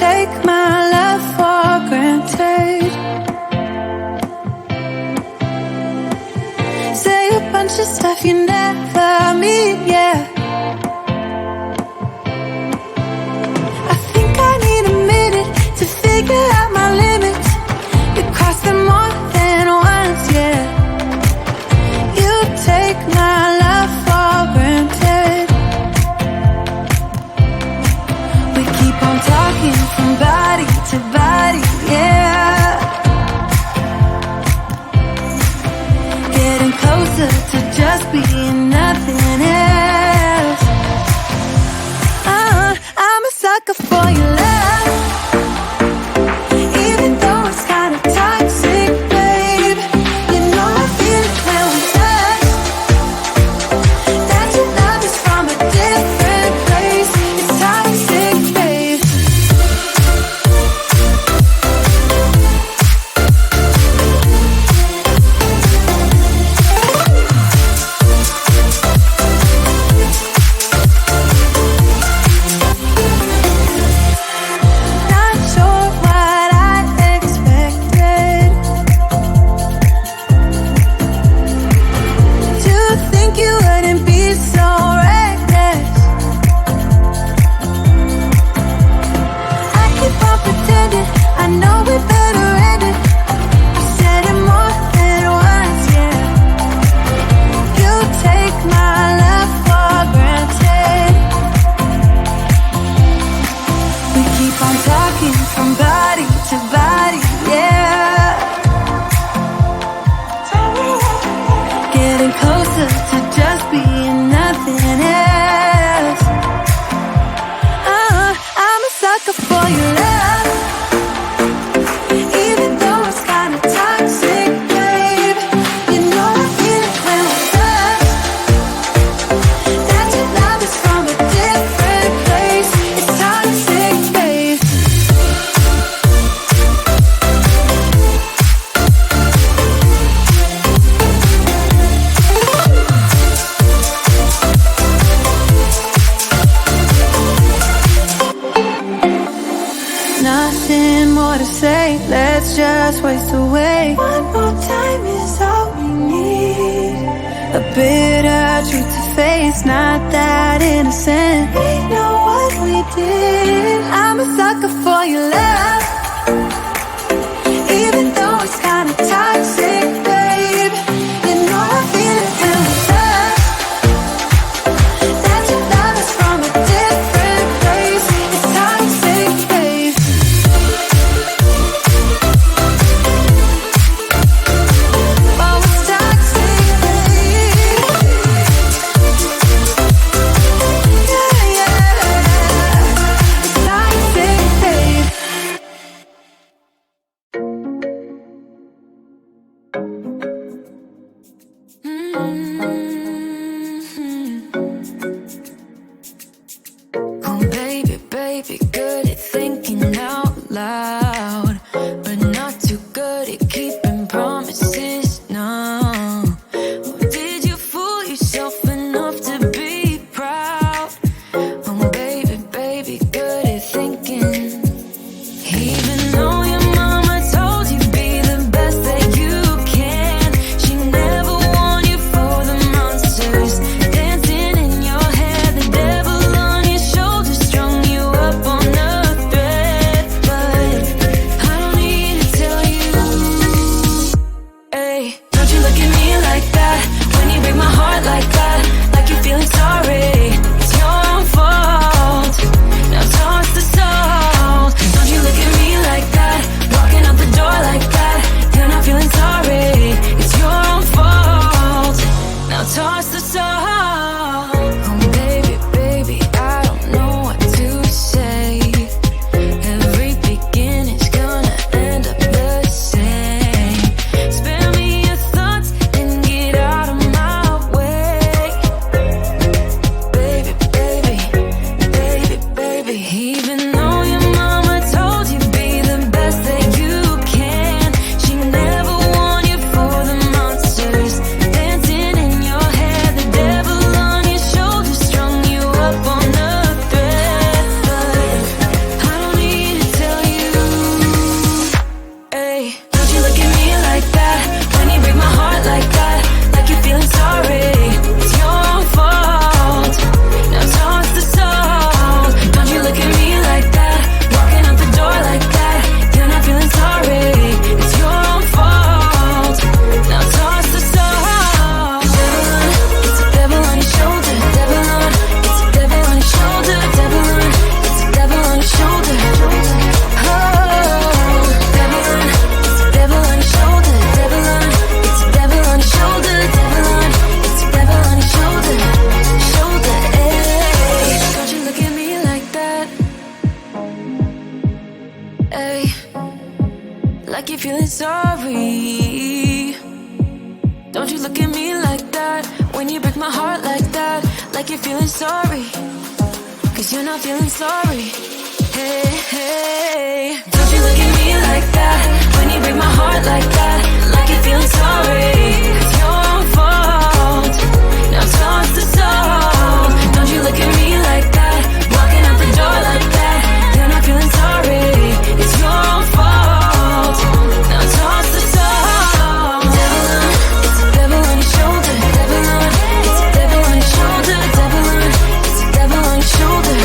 take my love for granted. Say a bunch of stuff you never mean, yeah. I think I need a minute to figure out my limits. You cross them more than once, yeah. You take my love for granted. We keep on talking from body to body, yeah. Getting closer to just being nothing else. I'm a sucker for your love, even though it's kinda toxic, babe. You know I feel it when we touch, that your love is from a different place. It's toxic, babe. Not sure what I expected. To think you wouldn't be so reckless. I keep on pretending I know we better end it. I said it more than once, yeah. You take my love for granted. We keep on talking from body to body, yeah. Getting closer to just being nothing else. I'm a sucker for your love, even though it's kinda toxic, babe. You know I feel it when we touch, that your love is from a different place. It's toxic, babe. Nothing more to say, let's just waste away. One more time is all we need. A bitter truth to face, not that innocent. We know what we did. I'm a sucker for your love, even though it's kinda toxic, babe. You know I feel it when we touch, that your love is from a different place. It's toxic, babe. Oh, it's toxic, babe. Yeah, yeah. It's toxic, babe. when you break my heart like that, like you're feeling sorry, 'cause you're not feeling sorry. Hey, hey, don't you look at me like that, when you break my heart like that, like you're feeling sorry. It's your fault, now toss the soul. Don't you look at me like that, walking out the door like that, you're not feeling sorry. It's your fault, now toss the soul. Devil on, it's a devil on your shoulder. Devil on, it's a devil on your shoulder. Devil on, it's a devil on your shoulder.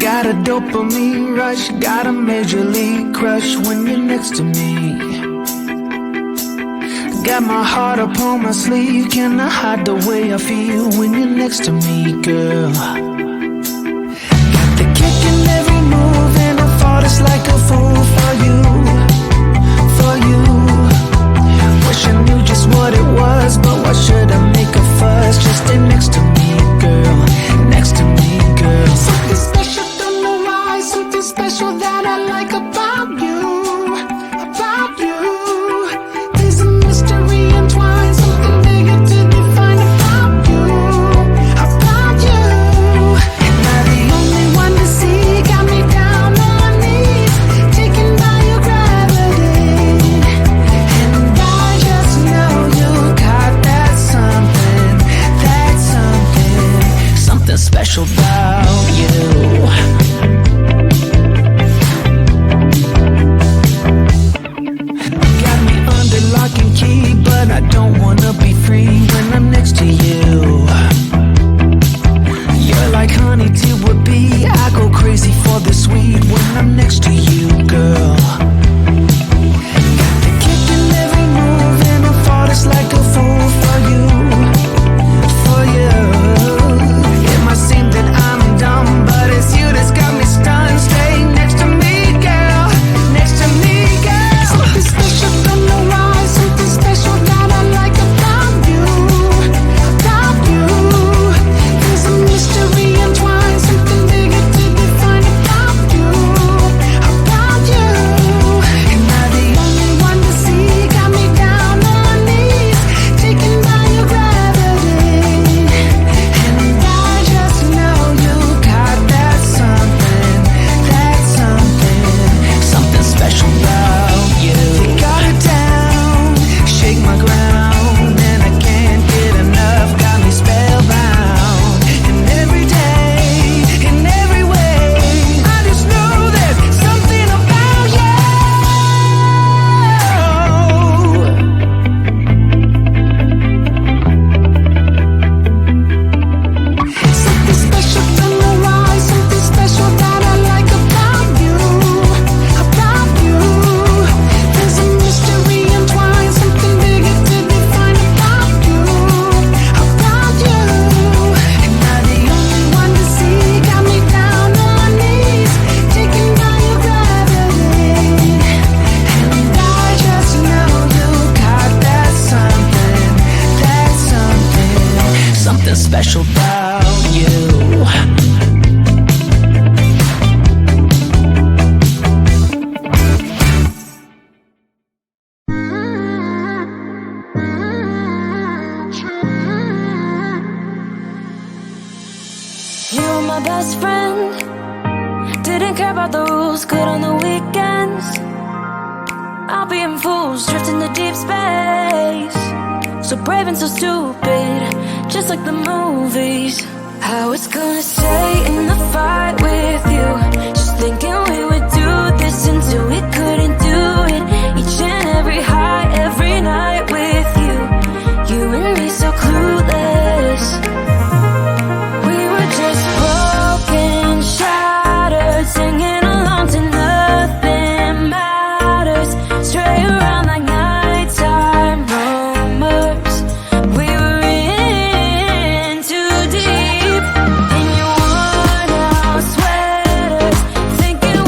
Got a dopamine rush, got a major league crush when you're next to me. Got my heart upon my sleeve, can I hide the way I feel when you're next to me, girl? Got the kick in every move and I thought it's like a fool for you, for you. Wish I knew just what it was special about you. Got me under lock and key, but I don't wanna be free when I'm next to you. You're like honey to a bee, I go crazy for the sweet when I'm next to you, girl. Got the kick in every move and I fall just like a fool for you, for you. It might seem that I'm dumb, but it's you that's got me stunned. Stay next to me, girl, next to me, girl. Something special from the rise, something special that I like about you, about you. There's a mystery entwined, something bigger to define about you, about you. And I'm the only one to see, got me down on my knees, taken by your gravity. And I just know you got that something, something special about you. You got it down, shake my ground, and I can't get enough, got me spellbound. And every day, in every way, I just know there's something about you. Something special from the rise, something special that I like about you, about you. There's a mystery entwined, something bigger to define about you, about you. And I'm the only one to see, got me down on my knees, taken by your gravity. And I just know you got that something special about you. You were my best friend, didn't care about the rules, good on the weekends. I'll be in fools, drifting to deep space. So brave and so stupid, just like the movies. How it's gonna stay in the fight with you, just thinking we would do this until we couldn't do it. Each and every high, every night with you, you and me so clueless. We were just broken, shattered, singing along to nothing matters. Stray around like nighttime rumors. We were in too deep in your worn out sweaters, thinking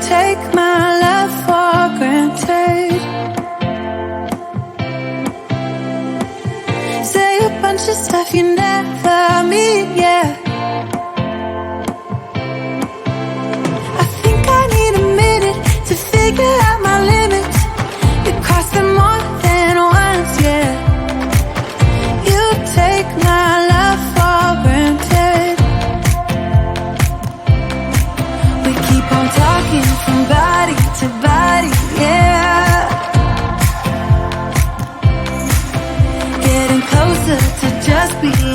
take my love for granted. Say a bunch of stuff you never mean, yeah. I think I need a minute to figure out my limits. You cross them more than once, yeah. You take my love for granted. We keep on talking from body to body, yeah. Getting closer to just being